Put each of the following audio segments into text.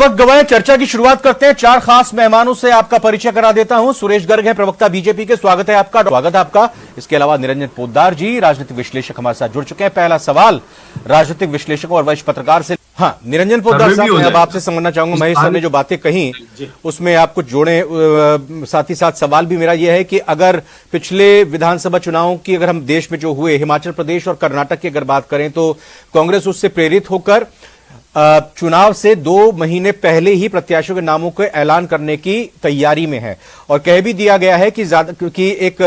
वक्त गवाएं, चर्चा की शुरुआत करते हैं। चार खास मेहमानों से आपका परिचय करा देता हूं। सुरेश गर्ग हैं, प्रवक्ता बीजेपी के। स्वागत है आपका। इसके अलावा निरंजन पोद्दार जी, राजनीतिक विश्लेषक, हमारे साथ जुड़ चुके हैं। पहला सवाल राजनीतिक विश्लेषक और वरिष्ठ पत्रकार से। हाँ, निरंजन पोद्दार साहब, मैं अब आपसे समझना चाहूंगा, महेश सर ने जो बातें कही उसमें आप कुछ जोड़े। साथ ही साथ सवाल भी मेरा यह है कि अगर पिछले विधानसभा चुनावों की अगर हम देश में जो हुए, हिमाचल प्रदेश और कर्नाटक की अगर बात करें, तो कांग्रेस उससे प्रेरित होकर चुनाव से 2 महीने पहले ही प्रत्याशियों के नामों को ऐलान करने की तैयारी में है। और कह भी दिया गया है कि क्योंकि एक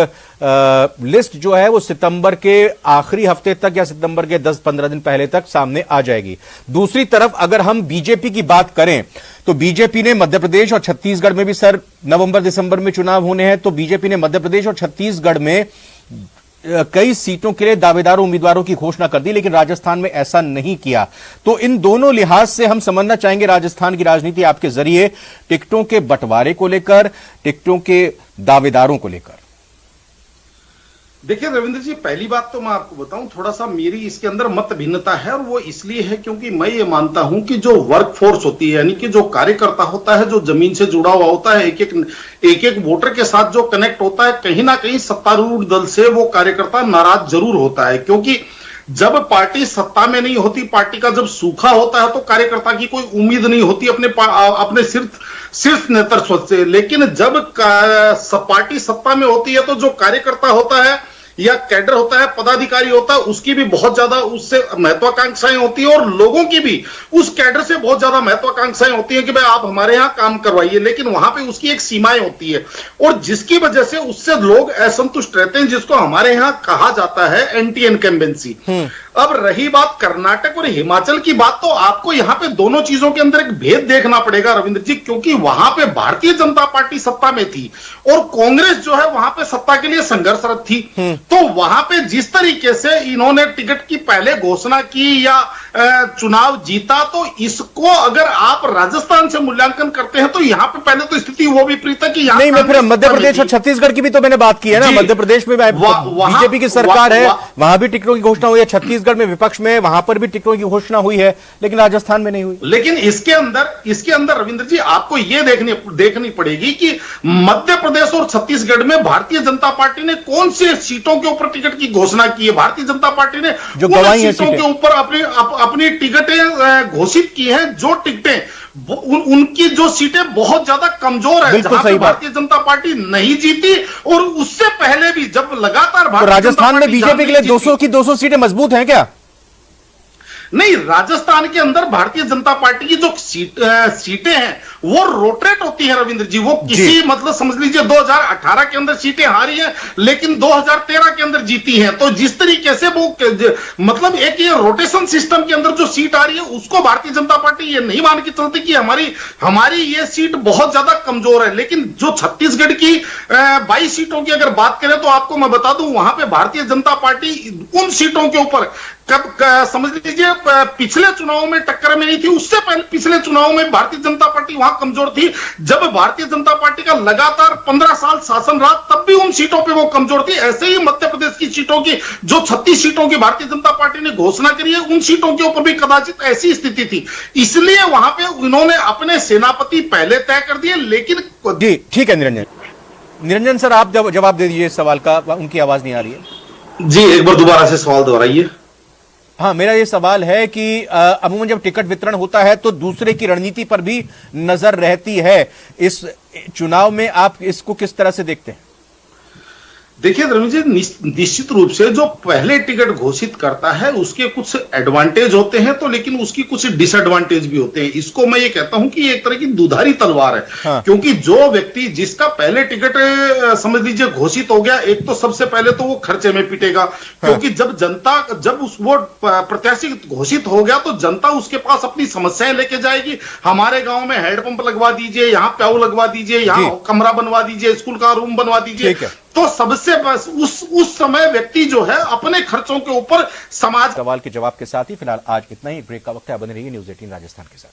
लिस्ट जो है वो सितंबर के आखिरी हफ्ते तक या सितंबर के 10-15 दिन पहले तक सामने आ जाएगी। दूसरी तरफ अगर हम बीजेपी की बात करें तो बीजेपी ने मध्य प्रदेश और छत्तीसगढ़ में भी सर नवंबर-दिसंबर में चुनाव होने हैं, तो बीजेपी ने मध्य प्रदेश और छत्तीसगढ़ में कई सीटों के लिए दावेदारों उम्मीदवारों की घोषणा कर दी, लेकिन राजस्थान में ऐसा नहीं किया। तो इन दोनों लिहाज से हम समझना चाहेंगे राजस्थान की राजनीति आपके जरिए, टिकटों के बंटवारे को लेकर, टिकटों के दावेदारों को लेकर। देखिए रविंद्र जी, पहली बात तो मैं आपको बताऊं, थोड़ा सा मेरी इसके अंदर मत भिन्नता है, और वो इसलिए है क्योंकि मैं ये मानता हूं कि जो वर्क फोर्स होती है, यानी कि जो कार्यकर्ता होता है, जो जमीन से जुड़ा हुआ होता है, एक एक वोटर के साथ जो कनेक्ट होता है, कहीं ना कहीं सत्तारूढ़ दल से वो कार्यकर्ता नाराज जरूर होता है। क्योंकि जब पार्टी सत्ता में नहीं होती, पार्टी का जब सूखा होता है, तो कार्यकर्ता की कोई उम्मीद नहीं होती अपने शीर्ष नेतृत्व से। लेकिन जब पार्टी सत्ता में होती है, तो जो कार्यकर्ता होता है या कैडर होता है, पदाधिकारी होता है, उसकी भी बहुत ज्यादा उससे महत्वाकांक्षाएं होती है, और लोगों की भी उस कैडर से बहुत ज्यादा महत्वाकांक्षाएं होती है कि भाई आप हमारे यहां काम करवाइए। लेकिन वहां पे उसकी एक सीमाएं होती है, और जिसकी वजह से उससे लोग असंतुष्ट रहते हैं, जिसको हमारे यहां कहा जाता है एंटी इनकम्बेंसी। अब रही बात कर्नाटक और हिमाचल की बात, तो आपको यहां पे दोनों चीजों के अंदर एक भेद देखना पड़ेगा रविंद्र जी, क्योंकि वहां पे भारतीय जनता पार्टी सत्ता में थी और कांग्रेस जो है वहां पे सत्ता के लिए संघर्षरत थी। तो वहां पे जिस तरीके से इन्होंने टिकट की पहले घोषणा की या चुनाव जीता, तो इसको अगर आप राजस्थान से मूल्यांकन करते हैं तो यहां पे पहले तो स्थिति वो विपरीत है कि यहां नहीं, मैं फिर मध्य प्रदेश और छत्तीसगढ़ की भी तो मैंने बात की है ना। मध्य प्रदेश में बीजेपी की सरकार है, वहां भी टिकटों की घोषणा हुई है। छत्तीसगढ़ में विपक्ष में, वहां पर भी टिकटों की घोषणा हुई है, लेकिन राजस्थान में नहीं हुई। लेकिन इसके अंदर रविंद्र जी आपको यह देखनी पड़ेगी कि मध्य प्रदेश और छत्तीसगढ़ में भारतीय जनता पार्टी ने कौन सी सीटों के ऊपर टिकट की घोषणा की है। भारतीय जनता पार्टी ने जो गवाही है सीटों के ऊपर अपनी टिकटें घोषित की हैं, जो टिकटें उनकी जो सीटें बहुत ज्यादा कमजोर है, जहां पे भारतीय जनता पार्टी नहीं जीती, और उससे पहले भी जब लगातार तो राजस्थान में बीजेपी के लिए 200 की 200 सीटें मजबूत हैं क्या? नहीं, राजस्थान के अंदर भारतीय जनता पार्टी की जो सीटें हैं वो रोटेट होती है रविंद्र जी। वो किसी मतलब समझ लीजिए 2018 के अंदर सीटें हारी हैं, लेकिन 2013 के अंदर जीती हैं। तो जिस तरीके से वो मतलब एक ये रोटेशन सिस्टम के अंदर जो सीट आ रही है, उसको भारतीय जनता पार्टी ये नहीं मान के चलती कि हमारी ये सीट बहुत ज्यादा कमजोर है। लेकिन जो छत्तीसगढ़ की 22 सीटों की अगर बात करें, तो आपको मैं बता दूं, वहां पे भारतीय जनता पार्टी उन सीटों के ऊपर समझ लीजिए पिछले चुनाव में टक्कर में नहीं थी, उससे पहले पिछले चुनाव में भारतीय जनता पार्टी वहां कमजोर थी। जब भारतीय जनता पार्टी का लगातार 15 साल शासन रहा, तब भी उन सीटों पे वो कमजोर थी। ऐसे ही मध्य प्रदेश की सीटों की जो 36 सीटों की भारतीय जनता पार्टी ने घोषणा करी है, उन सीटों के ऊपर भी कदाचित ऐसी स्थिति थी। इसलिए वहां पे उन्होंने अपने सेनापति पहले तय कर दिए। लेकिन जी ठीक है निरंजन सर, आप जवाब दे दीजिए सवाल का, उनकी आवाज नहीं आ रही है जी। एक बार दोबारा से सवाल दोहराइए। हाँ, मेरा ये सवाल है कि अमूमन जब टिकट वितरण होता है तो दूसरे की रणनीति पर भी नजर रहती है। इस चुनाव में आप इसको किस तरह से देखते हैं? देखिए रविंद्र जी, निश्चित रूप से जो पहले टिकट घोषित करता है उसके कुछ एडवांटेज होते हैं, तो लेकिन उसकी कुछ डिसएडवांटेज भी होते हैं। इसको मैं ये कहता हूं कि एक तरह की दुधारी तलवार है। हाँ। क्योंकि जो व्यक्ति जिसका पहले टिकट समझ लीजिए घोषित हो गया, एक तो सबसे पहले तो वो खर्चे में पिटेगा। हाँ। क्योंकि जब वो प्रत्याशी घोषित हो गया, तो जनता उसके पास अपनी समस्याएं लेके जाएगी। हमारे गाँव में हैंडपंप लगवा दीजिए, यहाँ प्याऊ लगवा दीजिए, यहाँ कमरा बनवा दीजिए, स्कूल का रूम बनवा दीजिए। तो सबसे बस उस समय व्यक्ति जो है अपने खर्चों के ऊपर समाज। सवाल के जवाब के साथ ही फिलहाल आज इतना ही। ब्रेक का वक्त है, बने रहिए न्यूज़ 18 राजस्थान के साथ।